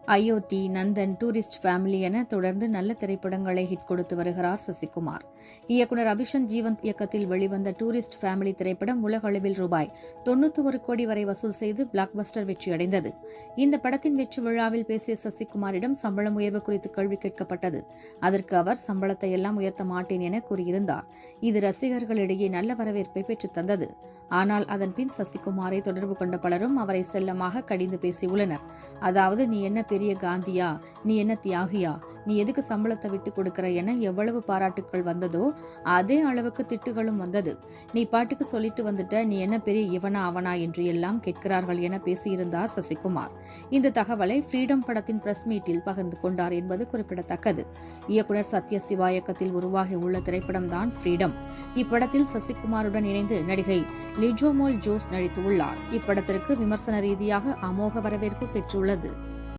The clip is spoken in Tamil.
அயோத்தி, நந்தன், டூரிஸ்ட் ஃபேமிலி என தொடர்ந்து நல்ல திரைப்படங்களை ஹிட் கொடுத்து வருகிறார் சசிகுமார். இயக்குனர் அபிஷன் ஜீவந்த் இயக்கத்தில் வெளிவந்த டூரிஸ்ட் ஃபேமிலி திரைப்படம் உலக அளவில் ரூபாய் 91 கோடி வரை வசூல் செய்து பிளாக் பஸ்டர் வெற்றியடைந்தது. இந்த படத்தின் வெற்றி விழாவில் பேசிய சசிகுமாரிடம் சம்பளம் உயர்வு குறித்து கேள்வி கேட்கப்பட்டது. அதற்கு அவர் சம்பளத்தை எல்லாம் உயர்த்த மாட்டேன் என கூறியிருந்தார். இது ரசிகர்களிடையே நல்ல வரவேற்பை பெற்றுத் தந்தது. ஆனால் அதன் பின் சசிகுமாரை தொடர்பு கொண்ட பலரும் அவரை செல்லமாக கடிந்து பேசியுள்ளனர். அதாவது, நீ என்ன பெரிய காந்தியா, நீ என்ன தியாகியா, நீ எதுக்கு சம்பளத்தை விட்டு கொடுக்கிற என எவ்வளவு பாராட்டுக்கள் வந்ததோ அதே அளவுக்கு திட்டுகளும் வந்தது. நீ பாட்டுக்கு சொல்லிட்டு வந்துட்ட, நீ என்ன பெரிய இவனா அவனா என்று எல்லாம் கேட்கிறார்கள் என பேசியிருந்தார் சசிகுமார். இந்த தகவலை ஃப்ரீடம் படத்தின் பிரஸ் மீட்டில் பகிர்ந்து கொண்டார் என்பது குறிப்பிடத்தக்கது. இயக்குனர் சத்யசிவா இயக்கத்தில் உருவாகி உள்ள திரைப்படம் தான் ஃப்ரீடம். இப்படத்தில் சசிகுமாருடன் இணைந்து நடிகை லிஜோமோல் ஜோஸ் நடித்துள்ளார். இப்படத்திற்கு விமர்சன ரீதியாக அமோக வரவேற்பு பெற்றுள்ளது.